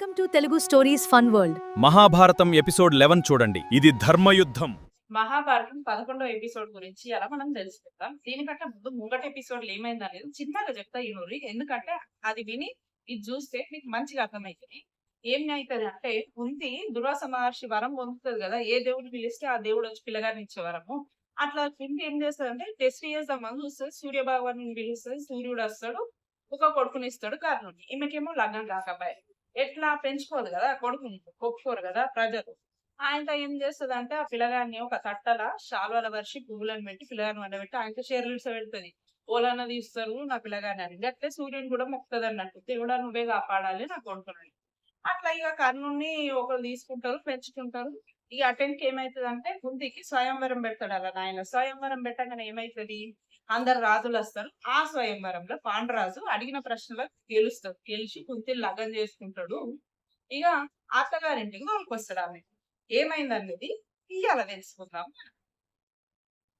Welcome to Telugu stories fun world. Mahabharatam episode 11 చూడండి. ఇది ధర్మయుద్ధం. Mahabharatam 11వ episode గురించి అలా మనం తెలుసుకుందాం. దీనికంటే ముంగటి ఎపిసోడ్ ఏమైంది అనేది చిన్నగా చెప్తా ఈ నూరి, ఎందుకంటే అది విని ఇది చూస్తే మీకు మంచిగా అర్థమవుతుంది. ఏం అవుతుంది అంటే, కుంతి దుర్వాస మహర్షి వరం పొందుతుంది కదా, ఏ దేవుడు పిలిస్తే ఆ దేవుడు వచ్చి పిల్లగాని ఇచ్చే వరము. అట్లా కుంతి ఏం చేస్తుంది అంటే, టెస్ట్ చేద్దామని చూస్తుంది. సూర్య భగవాను పిలుస్తుంది, సూర్యుడు వస్తాడు, ఒక కొడుకుని ఇస్తాడు కర్ణుడిని. ఈమెకేమో లగ్నం కాకబాయి ఎట్లా పెంచుకోదు కదా, కొడుకుని ఒప్పుకోరు కదా ప్రజలు. ఆయనతో ఏం చేస్తుంది అంటే, ఆ పిల్లగాన్ని ఒక తట్టల శాల్వల వర్షి పువ్వులను పెట్టి పిల్లగాని వండబెట్టి ఆయనతో షేర్లు పెడుతుంది. ఓలన్న తీస్తారు నా పిల్లగాని అని. అట్లే సూర్యుని కూడా మొక్కుతుంది అన్నట్టు, దేవుడా నువ్వే కాపాడాలి నా కొడుకుని. అట్లా ఇక కర్ణుని ఒకరు తీసుకుంటారు, పెంచుకుంటారు. ఇక అటెంట్కి ఏమైతుంది అంటే, కుంతికి స్వయంవరం పెడతాడు అలా నాయన. స్వయంవరం పెట్టగానే ఏమైతుంది, అందరు రాజులు వస్తారు. ఆ స్వయంవరంలో పాండురాజు అడిగిన ప్రశ్నలకు గెలుస్తాడు. గెలిచి కుంతిని లగ్నం చేసుకుంటాడు. ఇక అత్తగారింటికి తోలుకొస్తాడు. ఆమె ఏమైంది అనేది ఇవాళ తెలుసుకుందాం.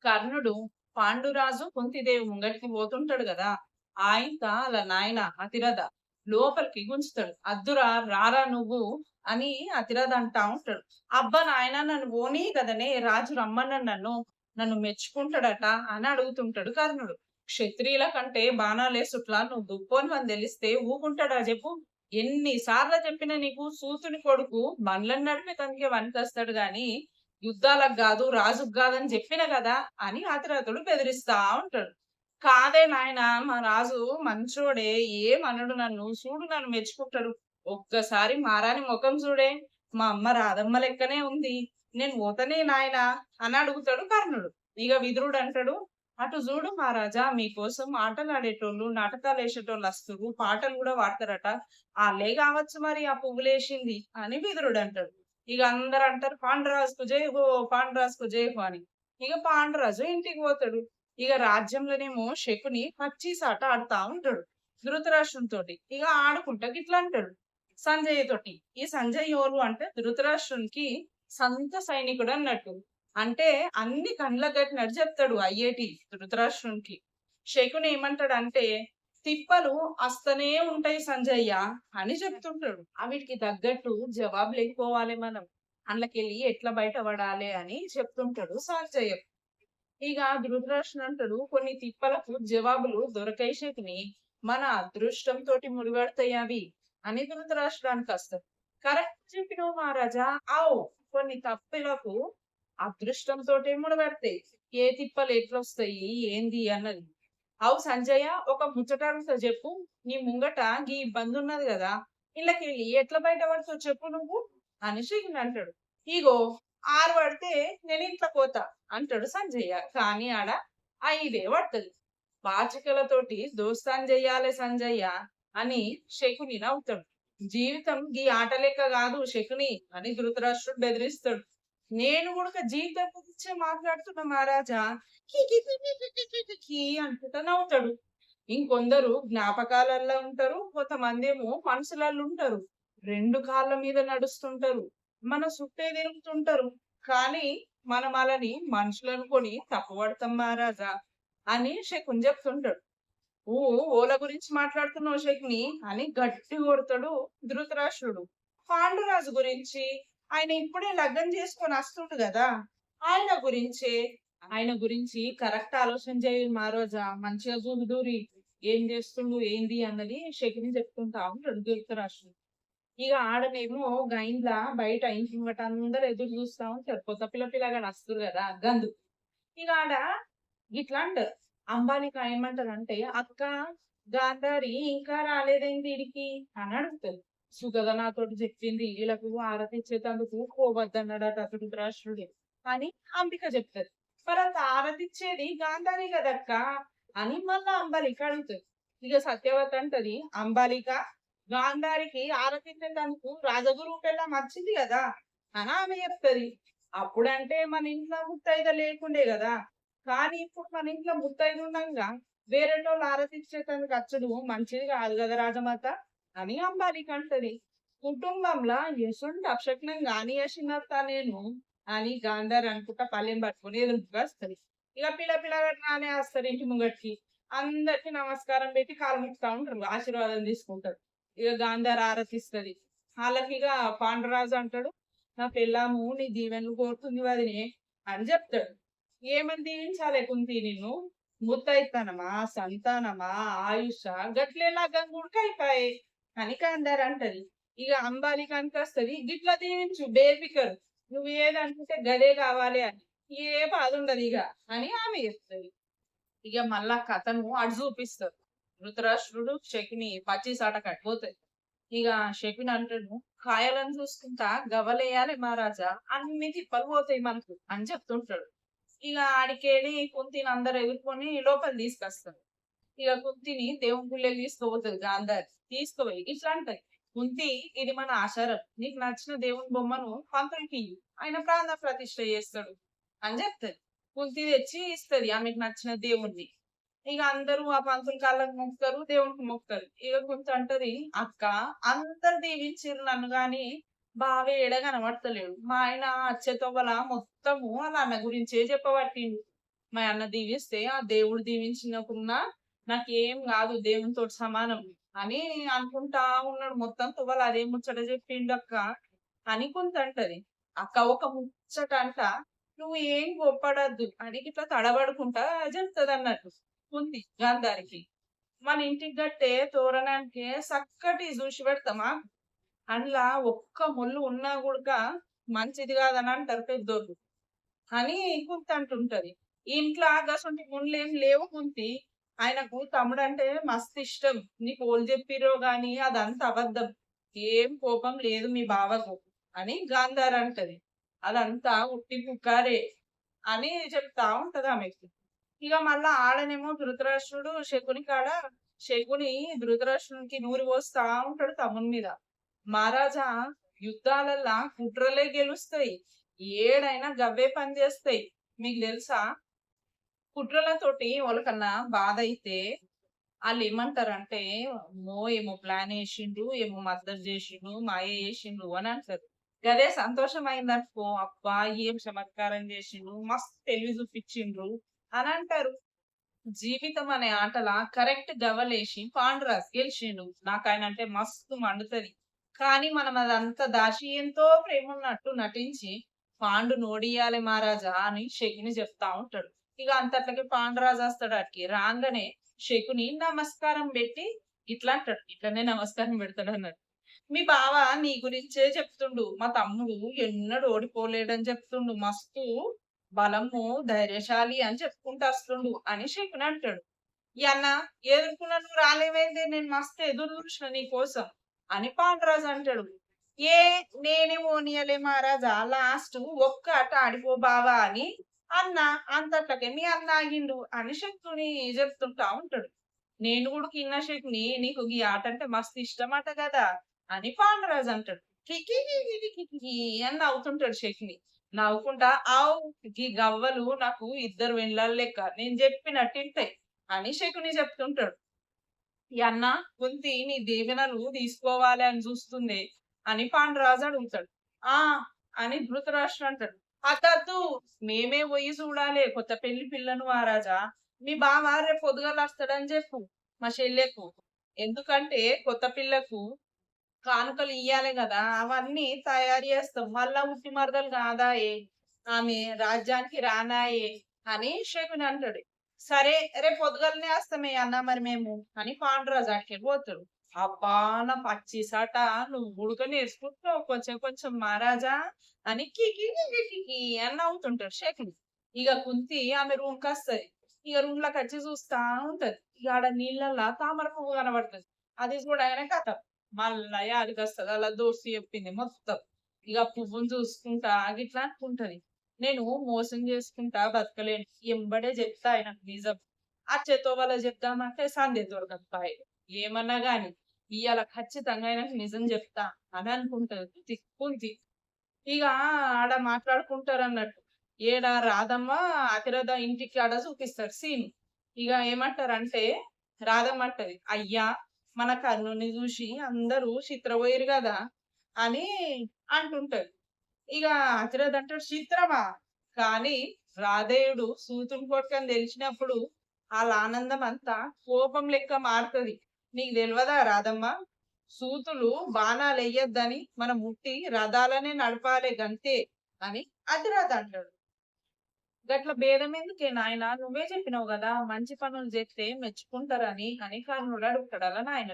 కర్ణుడు పాండురాజు కుంతిదేవి ముంగటికి పోతుంటాడు కదా, ఆయనత అలా నాయన అతిరథ లోపలికి గుంచుతాడు. అద్దురా రారా నువ్వు అని అతిరథ అంటా ఉంటాడు. అబ్బా నాయన నన్ను పోనీ కదనే, రాజు రమ్మన్నాడు, నన్ను మెచ్చుకుంటాడట అని అడుగుతుంటాడు కర్ణుడు. క్షత్రియుల కంటే బాణాలేసుట్లా నువ్వు దుప్పోని అని తెలిస్తే ఊకుంటాడా చెప్పు? ఎన్నిసార్లు చెప్పినా నీకు, సూతుని కొడుకు బండ్లను నడిపి తనకి వనికొస్తాడు గాని యుద్ధాలకు కాదు రాజుకు కాదని చెప్పిన కదా అని అతిరథుడు బెదిరిస్తా ఉంటాడు. కాదే నాయన, మా రాజు మంచోడే, ఏమనడు, నన్ను చూడు నన్ను మెచ్చుకుంటాడు. ఒక్కసారి మారాని ముఖం చూడే, మా అమ్మ రాధమ్మ లెక్కనే ఉంది, నేను పోతనే నాయన అని అడుగుతాడు కర్ణుడు. ఇక విదురుడు అంటాడు, అటు చూడు మహారాజా, మీకోసం ఆటలు ఆడేటోళ్ళు నాటకాలు వేసేటోళ్ళు వస్తురు, పాటలు కూడా వాడతారట, వాళ్ళే కావచ్చు మరి ఆ పువ్వులేసింది అని విదురుడు అంటాడు. ఇక అందరు అంటారు, పాండురాజుకు జై హో, పాండురాజుకు జై హో అని. ఇక పాండురాజు ఇంటికి పోతాడు. ఇక రాజ్యంలోనేమో శకుని పచ్చీసాట ఆడుతా ఉంటాడు ధృతరాష్ట్రునితోటి. ఇక ఆడుకుంటా ఇట్లా అంటాడు సంజయ్ తోటి. ఈ సంజయ్ ఎవరు అంటే ధృతరాష్ట్రునికి సంత సైనికుడు అన్నట్టు. అంటే అన్ని కండ్లకు కట్టినట్టు చెప్తాడు అయ్యేటి ధృతరాష్ట్రునికి. శకుని ఏమంటాడు అంటే, తిప్పలు వస్తనే ఉంటాయి సంజయ్య అని చెప్తుంటాడు. వీటికి తగ్గట్టు జవాబు లేకపోవాలి, మనం అందులోకెళ్ళి ఎట్లా బయటపడాలి అని చెప్తుంటాడు సంజయ్. ఇక ధృతరాష్ట్రుడు అంటాడు, కొన్ని తిప్పలకు జవాబులు దొరకై శకుని, మన అదృష్టంతో ముడిపడతాయి అవి అని ధృతరాష్ట్రానికి వస్తాడు. కరెక్ట్ చెప్పినావు మహారాజా, ఆవు కొన్ని తప్పులకు అదృష్టంతో ముడిపడతాయి, ఏ తిప్పలు ఎట్లొస్తాయి ఏంది అన్నది. అవు సంజయ్య, ఒక ముచ్చటతో చెప్పు, నీ ముంగట ఈ ఇబ్బంది ఉన్నది కదా, ఇళ్ళకి ఎట్లా బయటపడతావు చెప్పు నువ్వు అని శకుని అంటాడు. ఇగో ఆరు పడితే నేను ఇంట్లో పోతా అంటాడు సంజయ్య. కానీ ఆడ 5 పడుతుంది. పాచికలతోటి దోస్తాన్ చెయ్యాలి సంజయ్య అని శకుని నవ్వుతాడు. జీవితం ఈ ఆట లెక్క కాదు శకుని అని ధృతరాష్ట్రుడు బెదిరిస్తాడు. నేను కూడా జీవితం గురించే మాట్లాడుతున్నా మహారాజా అంటుట నవ్వుతాడు. ఇంకొందరు జ్ఞాపకాలలో ఉంటారు, కొంతమంది ఏమో మనసులలో ఉంటారు, 2 కాళ్ళ మీద నడుస్తుంటారు, మన చుట్టే తిరుగుతుంటారు. కానీ మనం అలాని మనుషులు అనుకొని తప్పుపడతాం మహారాజా అని శకుని చెప్తుంటాడు. ఓల గురించి మాట్లాడుతున్నావు శకుని అని గట్టి కొడతాడు ధృతరాష్ట్రుడు. పాండురాజు గురించి, ఆయన ఇప్పుడే లగ్నం చేసుకొని వస్తుండు కదా, ఆయన గురించి కరెక్ట్ ఆలోచన చేయి మహారాజా, మంచిగా చూదురి ఏం చేస్తుండు ఏంది అన్నది శకుని చెప్తుంటా ఉంటాడు ధృతరాష్ట్రుడు. ఇక ఆడనేమో గైన్లా బయట ఇంటి ముంగట అందరు ఎదురు చూస్తా ఉంటారు, కొత్త పిల్లగా వస్తారు కదా గందు. ఇక ఆడ ఇట్లా అంటారు, అంబాలిక ఏమంటారు అంటే, అక్క గాంధారి ఇంకా రాలేదేంటి వీడికి అని అడుగుతారు. సుగద నాతోటి చెప్పింది, వీళ్ళకు ఆరతి ఇచ్చేటందుకు పోవద్దన్నాడట ధృతరాష్ట్రుడు అని అంబిక చెప్తారు. మరి అంత ఆరతి ఇచ్చేది గాంధారి కదక్క అని మళ్ళా అంబాలిక అడుగుతారు. ఇక సత్యవతి అంటది, అంబాలిక, గాంధారికి ఆరతించేందుకు రాజగురు పెళ్ళ వచ్చింది కదా అని ఆమె చెప్తుంది. అప్పుడంటే మన ఇంట్లో ముత్తైద లేకుండే కదా, కానీ ఇప్పుడు మన ఇంట్లో ముత్తైద ఉండగా వేరేటోళ్ళు ఆరతించేందుకు అచ్చుడు మంచిది కాదు కదా రాజమాత అని అంబాలిక అంటది. కుటుంబంలో ఎసుంటి అపశకునం గాని వేసినత్తా నేను అని గాంధారి అనుకుంటా పల్లెం పట్టుకుని ఎదురుగా వస్తుంది. ఇక పిల్లగానే వస్తారు ఇంటి ముంగటికి. అందరికి నమస్కారం పెట్టి కాలు ముక్తా ఉంటారు, ఆశీర్వాదం తీసుకుంటారు. ఇక గాంధారి ఆరతిస్తుంది. వాళ్ళకి ఇక పాండురాజు అంటాడు, నా పెళ్ళాము నీ దీవెనలు కోరుతుంది వదినే అని చెప్తాడు. ఏమని దీవించాలి కుంతి నిన్ను? ముత్తైతనమా, సంతానమా, ఆయుష గట్లేలా గంగుడికైపాయే అని కాందారు అంటది. ఇక అంబాలికానికి వస్తది, గిట్లా దీవించు బేఫికర్, నువ్వు ఏదనుకుంటే గదే కావాలి అని, ఏ బాధ ఉండదు ఇక అని ఆమె చెప్తది. ఇక మళ్ళా కథను అటు చూపిస్తారు. ధృతరాష్ట్రుడు శకుని పచ్చిసాట కట్టిపోతాయి. ఇక శకుని అంటాడు, కాయలను చూసుకుంటా గవలేయాలి మహారాజా, అన్ని తిప్పలు పోతాయి మనకు అని చెప్తుంటాడు. ఇక ఆడికెళ్ళి కుంతిని అందరు ఎదుర్కొని లోపల తీసుకొస్తారు. ఇక కుంతిని దేవుని గుళ్ళకి తీసుకుపోతుంది గాంధారి. తీసుకుపోయి ఇట్లా అంటది, కుంతి ఇది మన ఆచారం, నీకు నచ్చిన దేవుని బొమ్మను పంతులకి ఇయ్యి, ఆయన ప్రాణ ప్రతిష్ఠ చేస్తాడు అని చెప్తది. కుంతి తెచ్చి ఇస్తది ఆమెకు నచ్చిన దేవుణ్ణి. ఇక అందరూ ఆ పంతుల కాళ్ళకు మొక్కుతారు, దేవునికి మొక్కుతారు. ఇక కుంతి అంటది, అక్క అందరు దీవించిర్రు నన్ను గాని బావే ఏడ కనబడతలేడు. మా ఆయన అచ్చెతోవల మొత్తము వాళ్ళ అన్న గురించే చెప్పబట్టిండు. మా అన్న దీవిస్తే ఆ దేవుడు దీవించినకున్నా నాకేం కాదు, దేవునితో సమానం అని అనుకుంటా ఉన్నాడు. మొత్తం తువ్వల అదే ముచ్చట చెప్పిండు అక్క అని కుంతి అంటది. అక్క ఒక ముచ్చట అంట, నువ్వు ఏం గొప్పడద్దు అని ఇట్లా తడబడుకుంటా చెప్తది అన్నట్టు కుంతి గాంధారికి. మన ఇంటికి గట్టే తోరణానికి చక్కటి చూసి పెడతామా, అందులో ఒక్క ముళ్ళు ఉన్నా కూడా మంచిది కాదని అంటారు పెద్దోళ్ళు అని కుంతి అంటుంటది. ఇంట్లో గసొంటి ముళ్ళు ఏం లేవు కుంతి, ఆయనకు తమ్ముడు అంటే మస్తు ఇష్టం, నీకు ఓళ్ళు చెప్పిరో గాని అదంతా అబద్ధం, ఏం కోపం లేదు మీ బావకు అని గాంధారి అంటది. అదంతా ఉట్టి పుకారే అని చెప్తా ఉంటది ఆమెకి. ఇక మళ్ళా ఆడనేమో ధృతరాష్ట్రుడు శకుని కాడ, శకుని ధృతరాష్ట్రునికి నూరి పోస్తా ఉంటాడు తమ్ముని మీద. మహారాజా యుద్ధాలల్లా కుట్రలే గెలుస్తాయి, ఏడైనా గవ్వే పని చేస్తాయి, మీకు తెలుసా? కుట్రలతోటి వాళ్ళకన్నా బాధ అయితే వాళ్ళు ఏమంటారంటే, ఏమో ప్లాన్ వేసిండు, ఏమో మద్దతు చేసిండు, మాయ చేసిండు అని అంటారు. గదే సంతోషం అయిందనుకో, అబ్బా ఏం చమత్కారం చేసిండు, మస్తు తెలివి చూపించిండ్రు అని అంటారు. జీవితం అనే ఆటల కరెక్ట్ గవ్వలేసి పాండురాజు గెలిచిండు. నాకు ఆయన అంటే మస్తు మండుతది. కానీ మనం అదంతా దాచి ఎంతో ప్రేమ ఉన్నట్టు నటించి పాండు నోడియాలి మహారాజా అని శకుని చెప్తా ఉంటాడు. ఇక అంతట్లకి పాండురాజు వస్తాడు. అటుకి రాగానే శకుని నమస్కారం పెట్టి ఇట్లా అంటాడు, ఇట్లనే నమస్కారం పెడతాడు అన్నాడు. మీ బావ నీ గురించే చెప్తుండు, మా తమ్ముడు ఎన్నడూ ఓడిపోలేడని చెప్తుండు, మస్తు బలము ధైర్యశాలి అని చెప్పుకుంటూ వస్తుండు అని శకుని అంటాడు. ఈ అన్న ఎదుర్కొన్నా నువ్వు రాలేవేంది, నేను మస్తు ఎదురు చూసిన నీ కోసం అని పాండురాజు అంటాడు. ఏ నేనే ఓనియలే మహారాజా, లాస్ట్ ఒక్క ఆట ఆడిపో బావా అని అన్న, అంతట్లకే మీ అన్న ఆగిండు అని శకుని చెప్తుంటా ఉంటాడు. నేను కూడా కిన్న శకుని నీకు ఈ ఆట అంటే మస్తు ఇష్టమట కదా అని పాండురాజు అంటాడు. కికి అని నవ్వుతుంటాడు శకుని. నవ్వుకుంటా ఆవు ఈ గవ్వలు నాకు ఇద్దరు వెళ్ళాలి లెక్క, నేను చెప్పినట్టింటాయి అని శకుని చెప్తుంటాడు. ఈ అన్న కుంతి నీ దీవెనలు తీసుకోవాలి అని చూస్తుంది అని పాండురాజు అడుగుతాడు. ఆ అని ధృతరాష్ట్రుడు అంటాడు. అతద్దు, మేమే పోయి చూడాలి కొత్త పెళ్లి పిల్లను మహారాజా, మీ బావ రేపు పొద్దుగాల వస్తాడని చెప్పు మా చెల్లెకు, ఎందుకంటే కొత్త పిల్లకు కానుకలు ఇయ్యాలి కదా, అవన్నీ తయారు చేస్తాం, మళ్ళా ఉట్టి మరదలు కాదాయే, ఆమె రాజ్యానికి రానాయే అని శకుని అంటాడు. సరే రేపు పొద్దుగలనే వస్తామే అన్న మరి మేము అని పాండురాజు అక్కడికి పోతాడు. అబ్బా నా పచ్చిసాట, నువ్వు ఉడక నేర్చుకుంటున్నావు కొంచెం కొంచెం మహారాజా అని కికి అని నవ్వుతుంటాడు శకుని. ఇక కుంతి ఆమె రూమ్ కి వస్తది. ఇక రూమ్ లోకి వచ్చి చూస్తా ఉంటది. ఇక ఆడ నీళ్ళల్లా తామర పువ్వు కనబడుతుంది. అది కూడా ఆయన కథ మళ్ళా యాదికి వస్తుంది, అలా దోస్తు చెప్పింది మొత్తం. ఇక పువ్వుని చూసుకుంటా గిట్లా అనుకుంటది, నేను మోసం చేసుకుంటా బతకలేను, ఎంబడే చెప్తా ఆయనకు నిజం. ఆ చేతో వాళ్ళ చెప్దామంటే సందే దొరకపాయి, ఏమన్నా గాని ఇవాళ ఖచ్చితంగా ఆయనకు నిజం చెప్తా అని అనుకుంటది తిక్కుంది. ఇక ఆడ మాట్లాడుకుంటారు అన్నట్టు. ఏడ రాధమ్మ అతిరథ ఇంటికి ఆడ చూపిస్తారు సీన్. ఇక ఏమంటారంటే, రాధమ్మ అంటది, అయ్యా మన కర్ణుని చూసి అందరూ చిత్రపోయారు కదా అని అంటుంటారు. ఇక అతిరథ అంటాడు, చిత్రమా కానీ రాధేయుడు సూతుని కొట్టుకని తెలిసినప్పుడు వాళ్ళ ఆనందం అంతా కోపం లెక్క మారుతుంది, నీకు తెలియదా రాధమ్మ, సూతులు బాణాలు వేయొద్దని మనం ముట్టి రథాలనే నడపాలే గంతే అని అతిరథ అంటాడు. గట్ల భేదం ఎందుకే నాయన, నువ్వే చెప్పినావు కదా మంచి పనులు చేస్తే మెచ్చుకుంటారని అని కర్ణుడు అడుగుతాడు అలా నాయన.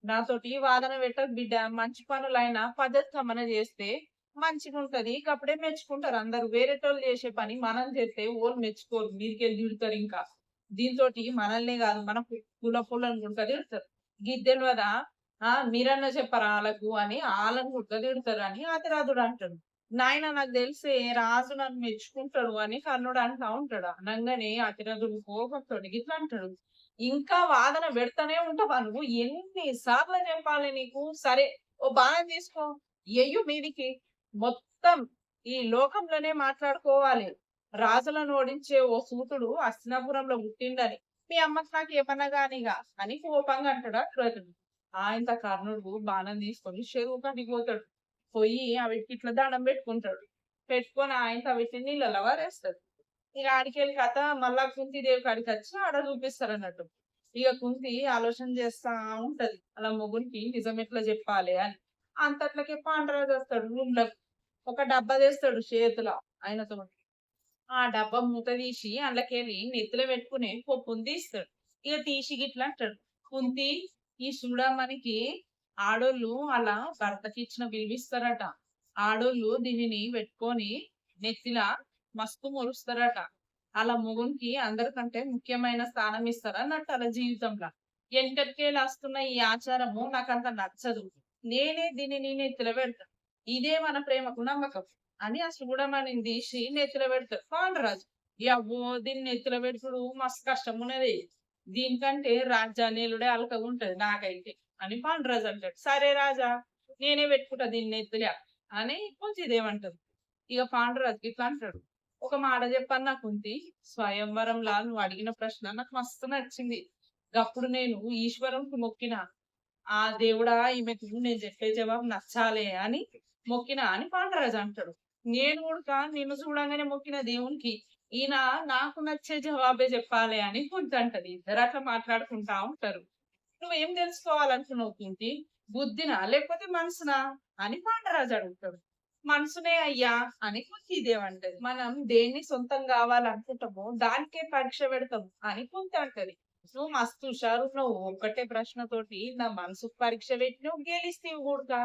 నాతోటి వాదన పెట్టకు బిడ్డ, మంచి పనులైనా పద్ధతి చేస్తే మంచిగా ఉంటది, అప్పుడే మెచ్చుకుంటారు అందరు. వేరేటోళ్ళు చేసే పని మనం చేస్తే ఓళ్ళు మెచ్చుకోరు, మీదికెళ్ళి తిడతారు. ఇంకా దీంతో మనల్నే కాదు మన కుల పుల్లని గుంట తిడతారు. గిద్దెలు కదా మీరన్నా చెప్పరా వాళ్ళకు అని వాళ్ళని గుంట తిడతారు అని అతిరాధుడు అంటాడు. నాయన నాకు తెలిసే రాజు నన్ను మెచ్చుకుంటాడు అని కర్ణుడు అంటా ఉంటాడు. అనగానే అతిరథుడు కోపంతో ఇట్లా అంటాడు, ఇంకా వాదన పెడతానే ఉంటావా నువ్వు, ఎన్ని సార్లు చెప్పాలి నీకు? సరే ఓ బాణం తీసుకో, ఎయ్యు మీదికి, మొత్తం ఈ లోకంలోనే మాట్లాడుకోవాలి. రాజులను ఓడించే ఓ సూతుడు హస్తినాపురంలో పుట్టిండని మీ అమ్మకి నాకు ఏమన్నా గానిగా అని కోపంగా అంటాడు అతిరథుడు. ఆయన కర్ణుడు బాణం తీసుకొని చెరువు కాడికి పోతాడు. పోయి అవిటికి ఇట్లా దండం పెట్టుకుంటాడు. పెట్టుకొని ఆయన వీటిని నీళ్ళలో వారేస్తాడు. ఇక ఆడికెళ్ళి కథ మళ్ళా కుంతిదేవి కాడికి వచ్చి ఆడ చూపిస్తారు అన్నట్టు. ఇక కుంతి ఆలోచన చేస్తా ఉంటది అలా మొగునికి నిజం ఎట్లా చెప్పాలి అని. అంతట్లకే పాండరాజు వస్తాడు రూమ్ లో. ఒక డబ్బా తెస్తాడు చేతిలో ఆయనతో. ఆ డబ్బా మూత తీసి అందులోకెళ్ళి నెత్తిలో పెట్టుకుని పప్పుని తీస్తాడు. ఇక తీసి గిట్లా అంటాడు, కుంతి ఈ చూడమ్మనికి ఆడోళ్ళు అలా భర్తకి ఇచ్చిన విలువిస్తారట. ఆడోళ్ళు దీనిని పెట్టుకొని నెత్తిలా మస్తు మొలుస్తారట. అలా మొగునికి అందరికంటే ముఖ్యమైన స్థానం ఇస్తారన్నట్టు అలా జీవితంలో. వెనకటికేళ్ళు వస్తున్న ఈ ఆచారము నాకంత నచ్చదు, నేనే దీనిని నెత్తిలో పెడతాను, ఇదే మన ప్రేమకు నమ్మకం అని అసలు కూడా మనం తీసి నెత్తిలో పెడతాడు పాండరాజు. అవ్వో దీన్ని నెత్తిలో పెట్టుడు మస్తు కష్టం ఉన్నది, దీనికంటే రాజ్యాన్నేలుడే అలకగా ఉంటది నాకైతే అని పాండురాజు అంటాడు. సరే రాజా నేనే పెట్టుకుంటా దీన్ని ఎత్తులే అని కొంచెం ఇదేమంటది. ఇక పాండురాజుకి ఇట్లా అంటాడు, ఒక మాట చెప్పాను నాకు కుంతి, స్వయంవరంలా నువ్వు అడిగిన ప్రశ్న నాకు మస్తు నచ్చింది. అప్పుడు నేను ఈశ్వరంకి మొక్కిన, ఆ దేవుడా ఈమెకు నేను చెప్పే జవాబు నచ్చాలే అని మొక్కిన అని పాండురాజు అంటాడు. నేను కూడా నిన్ను చూడంగానే మొక్కిన దేవునికి ఈయన నాకు నచ్చే జవాబే చెప్పాలి అని కుంతి అంటది. ఇద్దరు అట్లా మాట్లాడుకుంటా ఉంటారు. నువ్వేం తెలుసుకోవాలనుకున్నావు కుంతి, బుద్ధినా లేకపోతే మనసునా అని పాండరాజు అడుగుతాడు. మనసునే అయ్యా అని కుంతిదేవి అంటది. మనం దేన్ని సొంతం కావాలనుకుంటామో దానికే పరీక్ష పెడతాం అని కుంతి అంటది. నువ్వు మస్తు హుషారు, నువ్వు ఒక్కటే ప్రశ్నతోటి నా మనసుకు పరీక్ష పెట్టి నువ్వు గెలిస్తేవి కూడా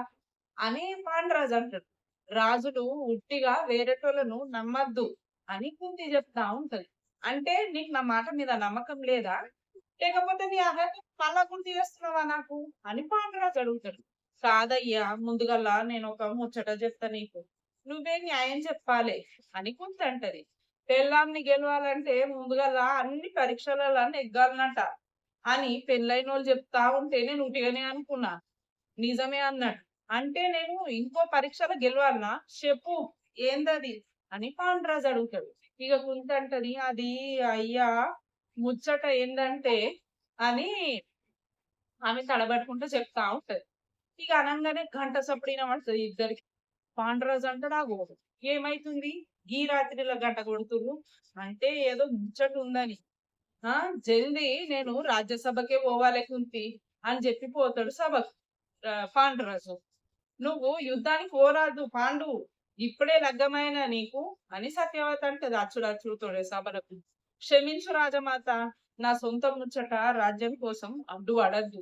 అని పాండరాజు అంటాడు. రాజులు ఉట్టిగా వేరేటోళ్ళను నమ్మద్దు అని కుంతి చెప్తా ఉంటది. అంటే నీకు నా మాట మీద నమ్మకం లేదా, లేకపోతే నీ అహంకారం మళ్ళా గుర్తు చేస్తున్నావా నాకు అని పాండురాజు అడుగుతాడు. కాదయ్యా ముందుగల్లా నేను ఒక ముచ్చట చెప్తా నీకు, నువ్వే న్యాయం చెప్పాలి అని కుంతి అంటది. పెళ్ళాంని గెలవాలంటే ముందుగల్లా అన్ని పరీక్షలలో నెగ్గాలన్నట అని పెళ్ళైన వాళ్ళు చెప్తా ఉంటే నేను ఉటిగానే అనుకున్నా, నిజమే అన్నాడు. అంటే నేను ఇంకో పరీక్షలో గెలవాలనా చెప్పు ఏందది అని పాండురాజు అడుగుతాడు. ఇక కుంతి అంటది, అది అయ్యా ముచ్చట ఏందంటే అని ఆమె తడబట్టుకుంటూ చెప్తా ఉంటది. ఇక అనంగానే గంట సప్పుడు వినబడుతుంది ఇద్దరికి. పాండురాజు అంటాడు, ఆగో ఏమైతుంది ఈ రాత్రిలో గంట కొడుతుర్రు అంటే ఏదో ముచ్చట ఉందని. జల్దీ నేను రాజ్యసభకే పోవాలి కుంతి అని చెప్పిపోతాడు సభకు పాండురాజు. నువ్వు యుద్ధానికి పోరాదు పాండు, ఇప్పుడే లగ్గమైన నీకు అని సత్యవతి అంటది అచ్చుడచ్చుడుతోడే సభలకు. క్షమించు రాజమాత, నా సొంత ముచ్చట రాజ్యం కోసం అడ్డు అడద్దు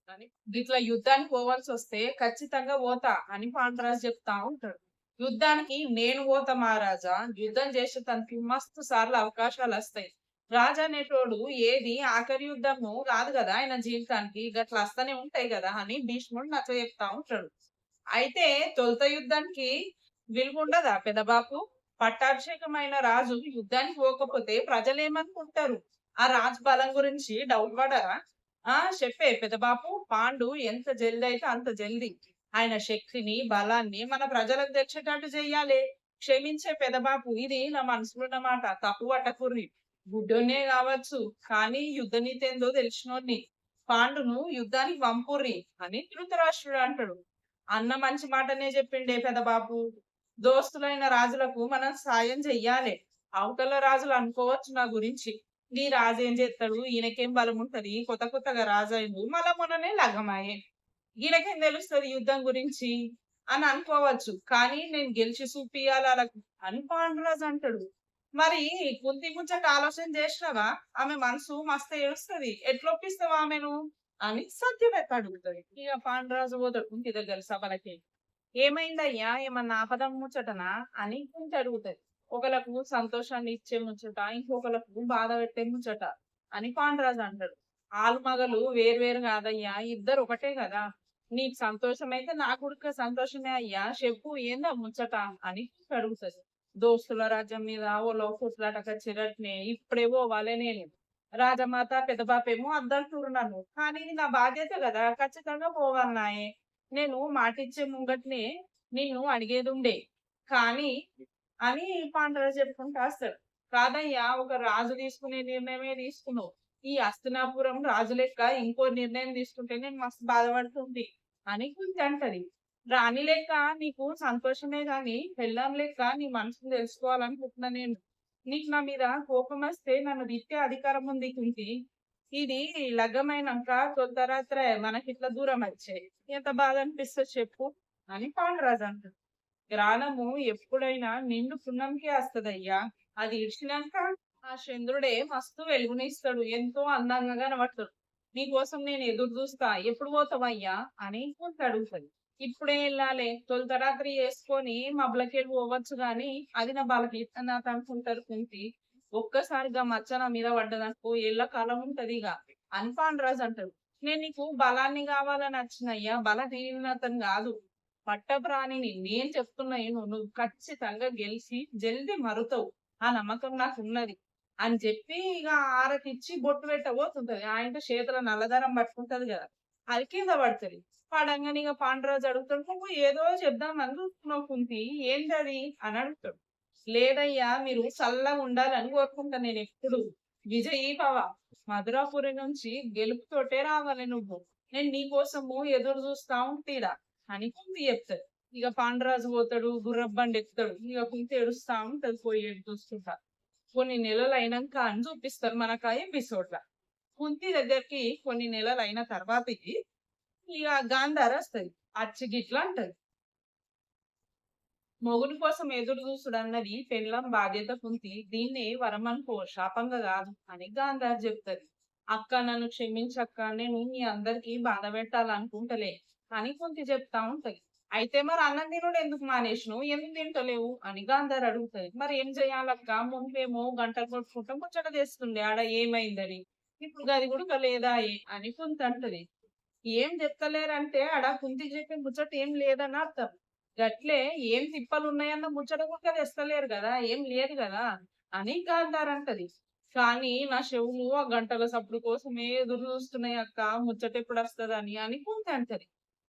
అని, ఇట్లా యుద్ధానికి పోవాల్సి వస్తే ఖచ్చితంగా పోతా అని పాండురాజు చెప్తా ఉంటాడు. యుద్ధానికి నేను పోతా మహారాజా, యుద్ధం చేసేటానికి మస్తు సార్లు అవకాశాలు వస్తాయి. రాజా అనేటోడు ఏది ఆఖరి యుద్ధము కాదు కదా ఆయన జీవితానికి, గట్లా వస్తూనే ఉంటాయి కదా అని భీష్ముడు నచ్చ చెప్తా ఉంటాడు. అయితే తొలుత యుద్ధానికి విలుగుండదా పెదబాపు, పట్టాభిషేకమైన రాజు యుద్ధానికి పోకపోతే ప్రజలు ఏమనుకుంటారు, ఆ రాజు బలం గురించి డౌట్ పడరా? చెప్పే పెదబాపు, పాండు ఎంత జల్దీ అయితే అంత జల్దీ ఆయన శక్తిని బలాన్ని మన ప్రజలకు తెచ్చేటట్టు చెయ్యాలి. క్షమించే పెదబాపు, ఇది నా మనసులో మాట, తప్పు పట్టకుర్రి, గుడ్డోనే కావచ్చు కానీ యుద్ధ నీతి ఏందో తెలిసినోడిని, పాండును యుద్ధానికి పంపుర్రి అని ధృతరాష్ట్రుడు అంటాడు. అన్న మంచి మాటనే చెప్పిండే పెదబాపు, దోస్తులైన రాజులకు మనం సాయం చెయ్యాలి. అవతల రాజులు అనుకోవచ్చు నా గురించి, ఈ రాజు ఏం చేస్తాడు, ఈయనకేం బలం ఉంటది, కొత్తగా రాజు అయిండు మళ్ళా మొన్ననే లగ్గమాయే, ఈయనకేం తెలుస్తది యుద్ధం గురించి అని అనుకోవచ్చు. కానీ నేను గెలిచి చూపియాలి ఆళ్ళకు అని పాండురాజు అంటాడు. మరి కుంతి ముచ్చట ఆలోచన చేసినావా? ఆమె మనసు మస్తు ఏడుస్తది. ఎట్లా ఒప్పిస్తావు ఆమెను? అని సత్యవతి అడుగుతది. ఇక పాండురాజు పోతాడు కుంతి దగ్గర సభలకి. ఏమైందయ్యా? ఏమన్నా ఆపద ముచ్చటనా? అని కుంతి అడుగుతది. ఒకళ్ళకు సంతోషాన్ని ఇచ్చే ముచ్చట, ఇంకొకళ్ళకు బాధ పెట్టే ముచ్చట అని పాండురాజు అంటాడు. ఆలు మగలు వేరు కాదయ్యా, ఇద్దరు ఒకటే కదా. నీకు సంతోషమైతే నాకు కూడా సంతోషమే అయ్యా. చెప్పు ఏందా ముచ్చట అని అడుగుతది. దోస్తుల రాజ్యం మీద ఓలో కొట్లాటకొచ్చిరట్నే ఇప్పుడే పోవాలే నేను. రాజమాత పెద్ద బాపేమో అద్దంటురు నన్ను. కానీ ఇది నా బాధ్యత కదా, ఖచ్చితంగా పోవాలన్నాయే. నేను మాటిచ్చే ముంగట్నే నిన్ను అడిగేదుండే కానీ అని పాండవ చెప్పుకుంటూ వస్తాడు. కాదయ్యా, ఒక రాజు తీసుకునే నిర్ణయమే తీసుకున్నావు. ఈ హస్తినాపురం రాజు లెక్క ఇంకో నిర్ణయం తీసుకుంటే నేను మస్తు బాధపడుతుంది అని కుంతి అంటది. రాణి లెక్క నీకు సంతోషమే గాని పెళ్ళాం లెక్క నీ మనసును తెలుసుకోవాలనుకుంటున్నా నేను. నీకు నా మీద కోపం వస్తే నన్ను తిట్టే అధికారం ఉంది కుంతి. ఇది లగ్గమైనాక తొందరాత్రే మనకిట్లా దూరం వచ్చాయి. ఎంత బాధ అనిపిస్తుంది చెప్పు అని పాండురాజు అంటాడు. గ్రాణము ఎప్పుడైనా నిండు పుణ్యంకే వస్తదయ్యా. అది ఇడిచినాక ఆ చంద్రుడే మస్తు వెలుగునిస్తాడు, ఎంతో అందంగా కనబడతాడు. నీకోసం నేను ఎదురు చూస్తా, ఎప్పుడు పోతావయ్యా అని కుంతి అడుగుతుంది. ఇప్పుడే వెళ్ళాలి, తొలితరాత్రి చేసుకొని మబ్బలకెళ్ళి పోవచ్చు గాని అది నా బలహీనత అనుకుంటారు కుంతి. ఒక్కసారిగా మచ్చ నా మీద పడ్డదనుకో ఏళ్ళ కాలం ఉంటది ఇక అని పాండురాజు అంటాడు. నేను నీకు బలాన్ని కావాలని వచ్చినయ్యా, బలహీనతను కాదు. పట్టప్రాణిని నేను చెప్తున్నా, నువ్వు ఖచ్చితంగా గెలిచి జల్ది మరుతావు, ఆ నమ్మకం నాకు ఉన్నది అని చెప్పి ఇక ఆరతిచ్చి బొట్టు పెట్టబోతుంటది. ఆయన చేతుల నల్లదారం పట్టుకుంటది కదా, అది కింద పడుతుంది. పడంగానే ఇక పాండురాజు అడుగుతాడు, నువ్వు ఏదో చెప్దాం అనుకుంటున్నావు కుంతి, ఏంటది అని అడుగుతాడు. లేదయ్యా, మీరు చల్లగా ఉండాలని కోరుకుంటా నేను ఎప్పుడు. విజయీ భవ, మధురాపురి నుంచి గెలుపుతోటే రావాలి నువ్వు. నేను నీ కోసము ఎదురు చూస్తా ఉంటీడా అని కుంతి చెప్తాడు. ఇక పాండురాజు పోతాడు, గుర్రబండి ఎక్కుతాడు. ఇక కుంతి ఏడుస్తా ఉంటది పోయి చూస్తుంటా. కొన్ని నెలలు అయినాక అని చూపిస్తారు మనకు ఆ ఎపిసోడ్ లా. కుంతి దగ్గరికి కొన్ని నెలలు అయిన తర్వాతకి ఇక గాంధార వస్తది. అచ్చి గిట్లా అంటది, మొగుని కోసం ఎదురు చూసుడు అన్నది పెళ్ళాం బాధ్యత కుంతి, దీన్ని వరమనుకో, శాపంగా కాదు అని గాంధార్ చెప్తది. అక్క నన్ను క్షమించక్క, నేను మీ అందరికి బాధ పెట్టాలనుకుంటలే అని కుంతి చెప్తా ఉంటది. అయితే మరి అన్నం తినుడు ఎందుకు మానేసినావు, ఎందుకు తింటలేవు అని గాంధార్ అడుగుతది. మరి ఏం చెయ్యాలక్క, ముందేమో గంటలు కొట్టుకుంటా ముచ్చట చేస్తుండే ఆడ ఏమైందని, ఇప్పుడు అది కూడా లేదా అని కుంతి అంటది. ఏం చెప్తలేరంటే ఆడ కుంతి చెప్పే ముచ్చట ఏం లేదని అర్థం. గట్లే ఏం తిప్పలు ఉన్నాయన్న ముచ్చట కూడా తెస్తలేరు కదా, ఏం లేదు కదా అని గాంధార్ అంటది. కానీ నా చెవులు ఆ గంటల సప్పుడు కోసమే ఎదురు చూస్తున్నాయి అక్క, ముచ్చట ఎప్పుడు వస్తదని అని కుంతి అంటది.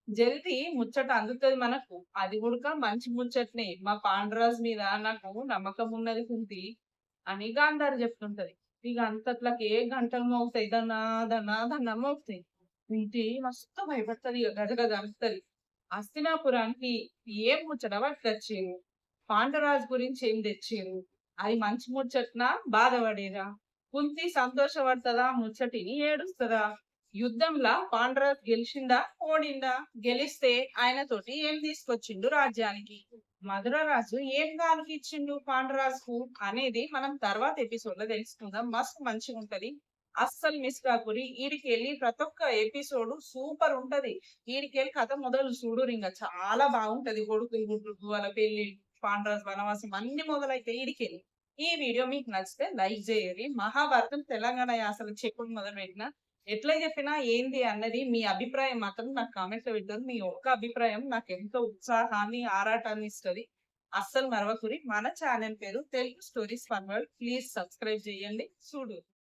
జల్దీ ముచ్చట అందుతుంది మనకు, అది కూడా మంచి ముచ్చటనే. మా పాండురాజు మీద నాకు నమ్మకం ఉన్నది కుంతి అని గాంధార్ చెప్తుంటది. ఇక అంతట్లకే గంటలు మోగుతాయి, దన్నా దన్నా దన్నా మోగుతాయి. కుంతి మస్తు భయపడుతుంది, ఇక గజగజ అరుస్తది. హస్తినాపురానికి ఏం ముచ్చట పట్టుకొచ్చారు, పాండురాజు గురించి ఏం తెచ్చారు, అది మంచి ముచ్చట్నా బాధపడేదా? కుంతి సంతోషపడుతుందా, ముచ్చటిని ఏడుస్తుందా? యుద్ధంలా పాండురాజు గెలిచిందా ఓడిందా? గెలిస్తే ఆయనతోటి ఏం తీసుకొచ్చిండు రాజ్యానికి? మధురరాజు ఏం గానికి ఇచ్చిండు పాండురాజుకు అనేది మనం తర్వాత ఎపిసోడ్ లో తెలుసుకుందాం. మస్తు మంచిగా ఉంటది, అస్సలు మిస్ కాకూరి. ఈడికెళ్ళి ప్రతి ఒక్క ఎపిసోడ్ సూపర్ ఉంటది. ఈడికెళ్ళి కథ మొదలు చూడు, ఇంకా చాలా బాగుంటది. కొడుకులు గుడ్లు, వాళ్ళ పెళ్లి, పాండురాజు వనవాసం అన్ని మొదలైతే ఈడికెళ్ళి. ఈ వీడియో మీకు నచ్చితే లైక్ చేయండి. మహాభారతం తెలంగాణ యాసలు చెప్పుడు మొదలు పెట్టిన ఎట్లా చెప్పినా ఏంది అన్నది మీ అభిప్రాయం మాత్రం నాకు కామెంట్ లో పెట్టండి. మీ ఒక్క అభిప్రాయం నాకు ఎంతో ఉత్సాహాన్ని ఆరాటాన్ని ఇస్తుంది. అస్సలు మరవకురి. మన ఛానల్ పేరు Telugu stories fun world. Please subscribe చేయండి. చూడు.